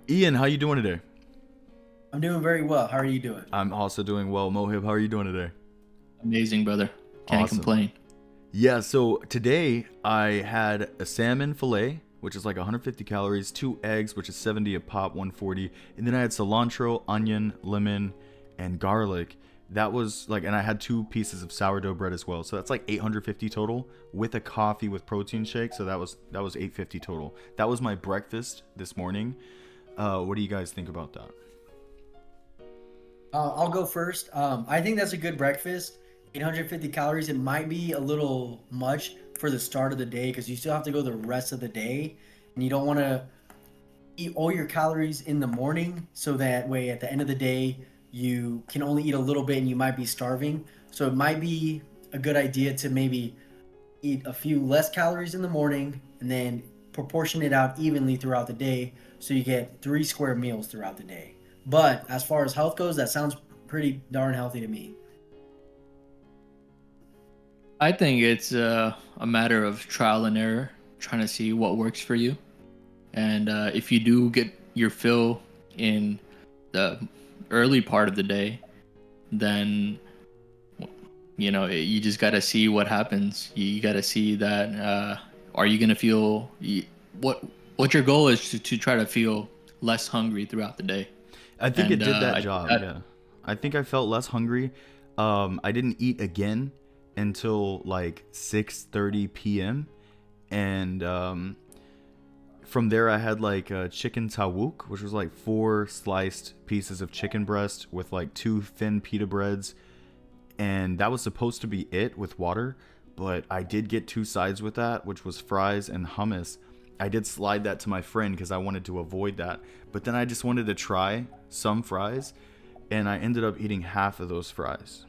Ian, how you doing today? I'm doing very well. How are you doing? I'm also doing well. Mohib, how are you doing today? Amazing, brother. Can't Awesome. complain. Yeah, so today I had a salmon fillet, which is like 150 calories, two eggs, which is 70 a pop, 140, and then I had cilantro, onion, lemon, and garlic. That was like, and I had two pieces of sourdough bread as well. So that's like 850 total with a coffee with protein shake. So that was 850 total. That was my breakfast this morning. What do you guys think about that? I'll go first. I think that's a good breakfast. 850 calories. It might be a little much for the start of the day because you still have to go the rest of the day, and you don't want to eat all your calories in the morning. So that way, at the end of the day, you can only eat a little bit, and you might be starving. So it might be a good idea to maybe eat a few less calories in the morning, and then proportion it out evenly throughout the day so you get three square meals throughout the day. But as far as health goes, that sounds pretty darn healthy to me. I think it's a matter of trial and error, trying to see what works for you. And if you do get your fill in the early part of the day, then you just got to see what happens. You got to see that are you gonna feel what your goal is to try to feel less hungry throughout the day. I think it And did that I think job. that Yeah, I think I felt less hungry. I didn't eat again until like 6:30 p.m. and from there I had like chicken tawuk, which was like four sliced pieces of chicken breast with like two thin pita breads, and that was supposed to be it with water. But I did get two sides with that, which was fries and hummus. I did slide that to my friend because I wanted to avoid that. But then I just wanted to try some fries, and I ended up eating half of those fries.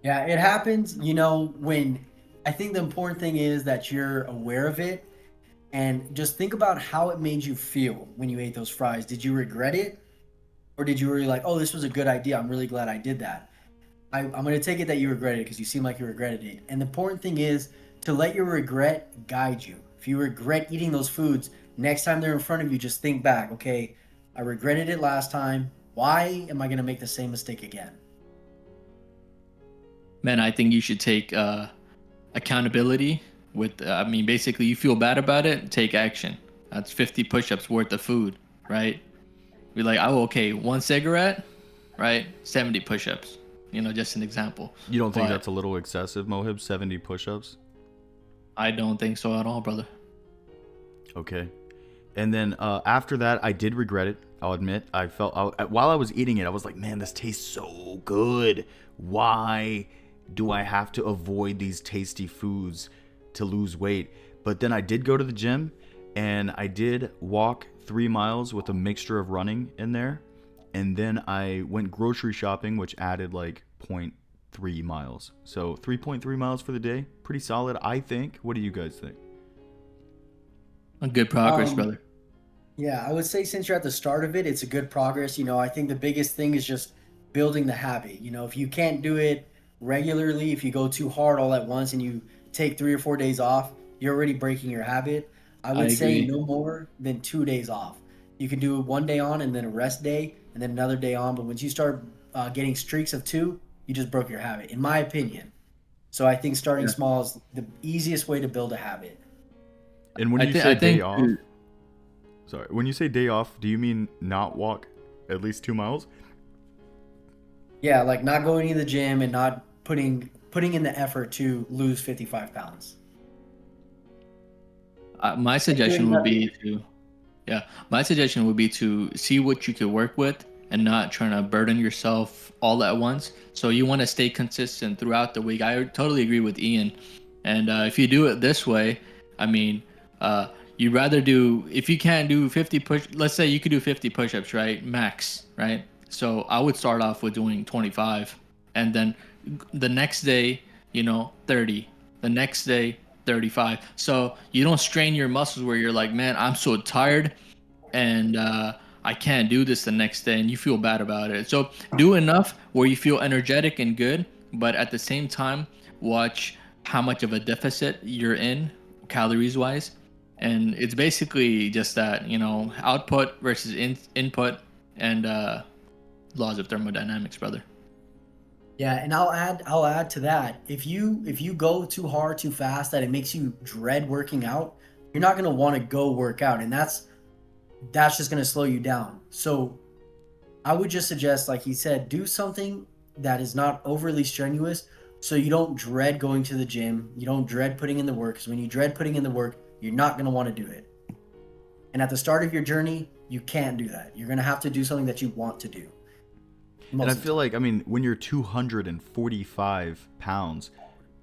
Yeah, it happens, when I think the important thing is that you're aware of it and just think about how it made you feel when you ate those fries. Did you regret it? Or did you really like, oh, this was a good idea. I'm really glad I did that. I'm going to take it that you regretted it because you seem like you regretted it. And the important thing is to let your regret guide you. If you regret eating those foods, next time they're in front of you, just think back, okay, I regretted it last time. Why am I going to make the same mistake again? Man, I think you should take accountability with I mean, basically you feel bad about it, take action. That's 50 push-ups worth of food, right? Be like, oh, okay, one cigarette, right? 70 push-ups. Just an example. You don't think But that's a little excessive, Mohib? 70 push-ups? I don't think so at all, brother. Okay. And then after that, I did regret it. I'll admit. While I was eating it, I was like, man, this tastes so good. Why do I have to avoid these tasty foods to lose weight? But then I did go to the gym, and I did walk 3 miles with a mixture of running in there. And then I went grocery shopping, which added like point 0.3 miles. So 3.3 miles for the day. Pretty solid, I think. What do you guys think? A good progress, Um, brother. Yeah, I would say since you're at the start of it, it's a good progress. I think the biggest thing is just building the habit. If you can't do it regularly, if you go too hard all at once and you take 3 or 4 days off, you're already breaking your habit. I I would say agree. no more than 2 days off. You can do one day on and then a rest day and then another day on. But once you start getting streaks of two, you just broke your habit, in my opinion. So I think starting Yeah. small is the easiest way to build a habit. And when I you think say I day think off, sorry, when you say day off, do you mean not walk at least 2 miles? Yeah, like not going to the gym and not putting in the effort to lose 55 pounds. my Like doing suggestion would nothing. be to Yeah, my suggestion would be to see what you could work with and not trying to burden yourself all at once. So you want to stay consistent throughout the week. I totally agree with Ian. And if you do it this way, I mean, you'd rather do, if you can't do 50 push, let's say you could do 50 push-ups, right? Max, right? So I would start off with doing 25 and then the next day, 30, the next day, 35. So you don't strain your muscles where you're like, man, I'm so tired and I can't do this the next day, and you feel bad about it. So do enough where you feel energetic and good, but at the same time, watch how much of a deficit you're in, calories wise, And it's basically just that, output versus input, and laws of thermodynamics, brother. Yeah, and I'll add to that. If you go too hard too fast that it makes you dread working out, you're not gonna want to go work out, and that's just gonna slow you down. So I would just suggest, like he said, do something that is not overly strenuous, so you don't dread going to the gym. You don't dread putting in the work. Because when you dread putting in the work, you're not gonna want to do it. And at the start of your journey, you can't do that. You're gonna have to do something that you want to do. And I feel like, I mean, when you're 245 pounds,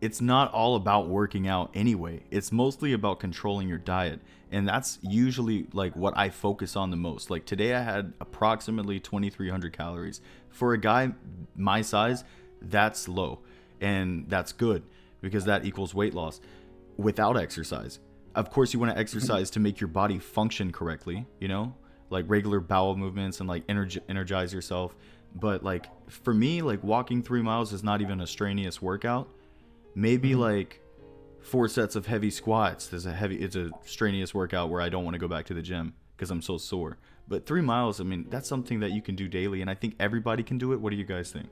it's not all about working out anyway. It's mostly about controlling your diet. And that's usually like what I focus on the most. Like today I had approximately 2,300 calories. For a guy my size, that's low. And that's good because that equals weight loss without exercise. Of course, you want to exercise to make your body function correctly, like regular bowel movements and like energize yourself. But like for me, like walking 3 miles is not even a strenuous workout. Maybe like 4 sets of heavy squats is it's a strenuous workout where I don't want to go back to the gym because I'm so sore. But 3 miles, I mean, that's something that you can do daily, and I think everybody can do it. What do you guys think?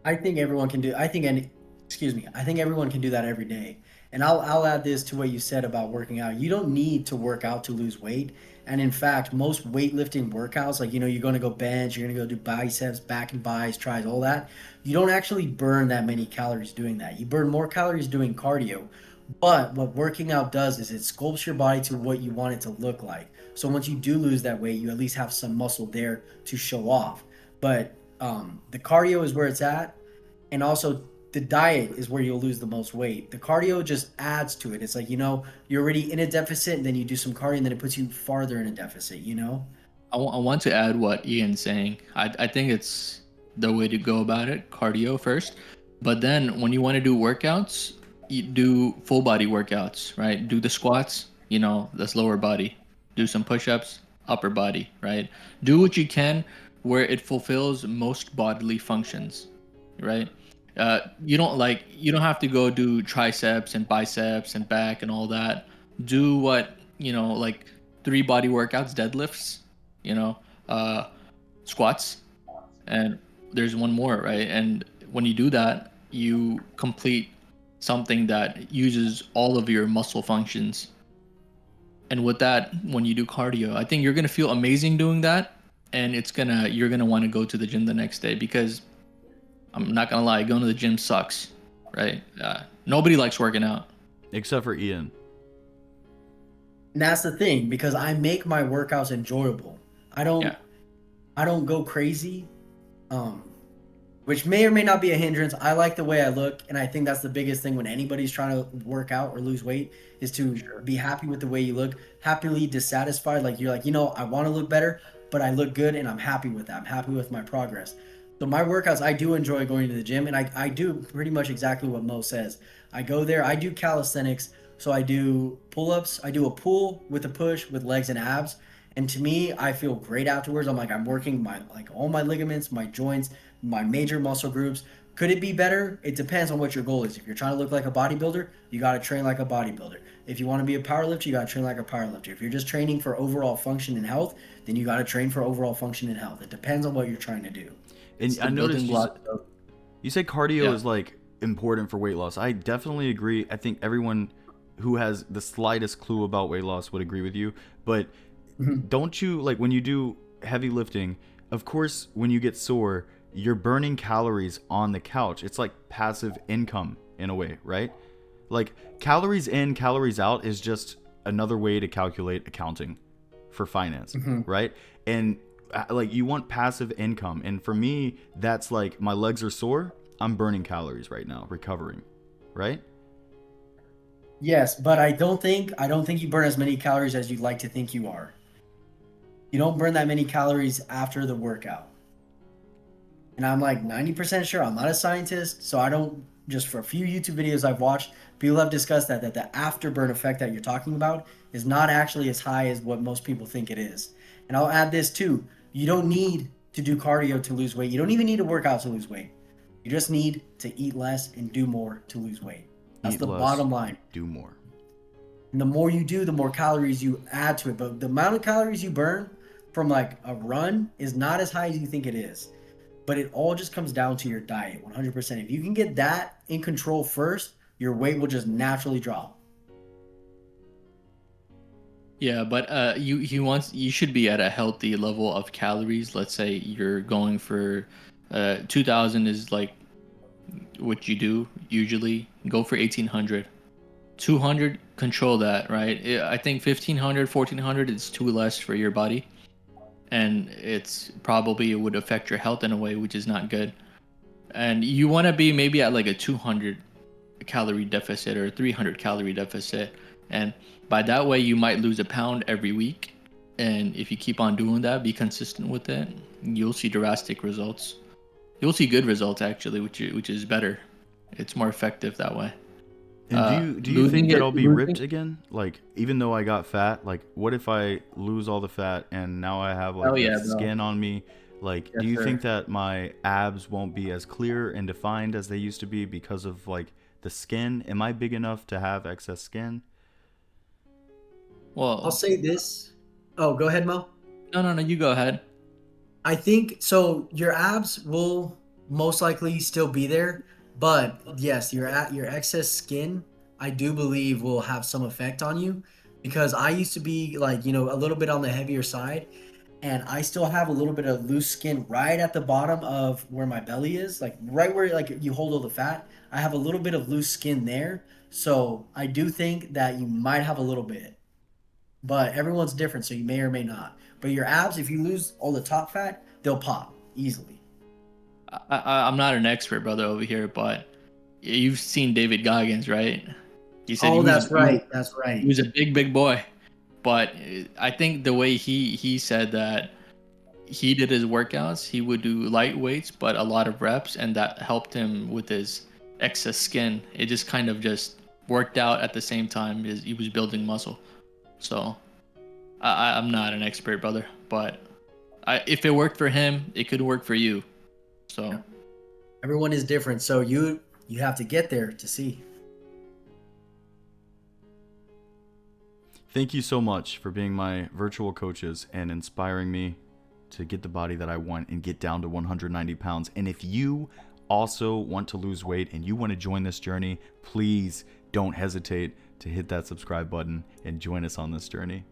I think everyone can do. I think any, excuse me. I think everyone can do that every day. And I'll add this to what you said about working out. You don't need to work out to lose weight. And in fact, most weightlifting workouts, like you're going to go bench, you're going to go do biceps, back and buys, tries, all that. You don't actually burn that many calories doing that. You burn more calories doing cardio. But what working out does is it sculpts your body to what you want it to look like. So once you do lose that weight, you at least have some muscle there to show off. But the cardio is where it's at, and also the diet is where you'll lose the most weight. The cardio just adds to it. It's like, you're already in a deficit, and then you do some cardio, and then it puts you farther in a deficit. I want to add what Ian's saying. I think it's the way to go about it, cardio first. But then when you want to do workouts, you do full body workouts, right? Do the squats, that's lower body. Do some push-ups, upper body, right? Do what you can where it fulfills most bodily functions, right? You don't have to go do triceps and biceps and back and all that. Do what, like 3 body workouts, deadlifts, squats, and there's one more, right? And when you do that, you complete something that uses all of your muscle functions. And with that, when you do cardio, I think you're gonna feel amazing doing that, and you're gonna want to go to the gym the next day, because I'm not gonna lie, going to the gym sucks, right? Nobody likes working out. Except for Ian. And that's the thing, because I make my workouts enjoyable. I don't Yeah. I don't go crazy, which may or may not be a hindrance. I like the way I look, and I think that's the biggest thing when anybody's trying to work out or lose weight, is to be happy with the way you look, happily dissatisfied. Like you're like, I want to look better, but I look good, and I'm happy with that. I'm happy with my progress. So my workouts, I do enjoy going to the gym, and I do pretty much exactly what Mo says. I go there, I do calisthenics, so I do pull-ups, I do a pull with a push with legs and abs. And to me, I feel great afterwards. I'm like, I'm working all my ligaments, my joints, my major muscle groups. Could it be better? It depends on what your goal is. If you're trying to look like a bodybuilder, you got to train like a bodybuilder. If you want to be a powerlifter, you got to train like a powerlifter. If you're just training for overall function and health, then you got to train for overall function and health. It depends on what you're trying to do. And I noticed you say cardio is like important for weight loss. I definitely agree. I think everyone who has the slightest clue about weight loss would agree with you. But don't you, like, when you do heavy lifting, of course, when you get sore, you're burning calories on the couch. It's like passive income in a way, right? Like calories in, calories out is just another way to calculate accounting for finance, right? And like you want passive income. And for me, that's like my legs are sore. I'm burning calories right now, recovering, right? Yes, but I don't think you burn as many calories as you'd like to think you are. You don't burn that many calories after the workout. And I'm like 90% sure. I'm not a scientist, so I don't, just for a few YouTube videos I've watched, people have discussed that the afterburn effect that you're talking about is not actually as high as what most people think it is. And I'll add this too. You don't need to do cardio to lose weight. You don't even need to work out to lose weight. You just need to eat less and do more to lose weight. That's the bottom line. Do more. And the more you do, the more calories you add to it. But the amount of calories you burn from like a run is not as high as you think it is. But it all just comes down to your diet, 100%. If you can get that in control first, your weight will just naturally drop. Yeah, but you should be at a healthy level of calories. Let's say you're going for 2000 is like what you do usually. Go for 1800. 200, control that, right? I think 1500, 1400 is too less for your body, and it would affect your health in a way which is not good. And you want to be maybe at like a 200 calorie deficit or 300 calorie deficit, and by that way you might lose a pound every week. And if you keep on doing that, be consistent with it, you'll see drastic results. You'll see good results actually, which is better. It's more effective that way. And do you think that I'll be ripped again? Like, even though I got fat, like, what if I lose all the fat and now I have like Oh yeah, the bro. skin on me? Like, do Yes, you sir. think that my abs won't be as clear and defined as they used to be because of like the skin? Am I big enough to have excess skin? I'll Well, say this. Oh, go ahead, Mo. no, you go ahead. I think so. Your abs will most likely still be there, but yes, your excess skin, I do believe will have some effect on you, because I used to be like, a little bit on the heavier side, and I still have a little bit of loose skin right at the bottom of where my belly is, like right where like you hold all the fat. I have a little bit of loose skin there, so I do think that you might have a little bit, but everyone's different, so you may or may not. But your abs, if you lose all the top fat, they'll pop easily. I'm not an expert, brother, over here, but you've seen David Goggins, right? He said Oh, that's he was right. That's he right. was a big boy, but I think the way he said that he did his workouts, he would do light weights but a lot of reps, and that helped him with his excess skin. It just kind of just worked out at the same time as he was building muscle. So I'm not an expert, brother, but if it worked for him, it could work for you. So. Everyone is different, so you have to get there to see. Thank you so much for being my virtual coaches and inspiring me to get the body that I want and get down to 190 pounds. And if you also want to lose weight and you want to join this journey, please don't hesitate to hit that subscribe button and join us on this journey.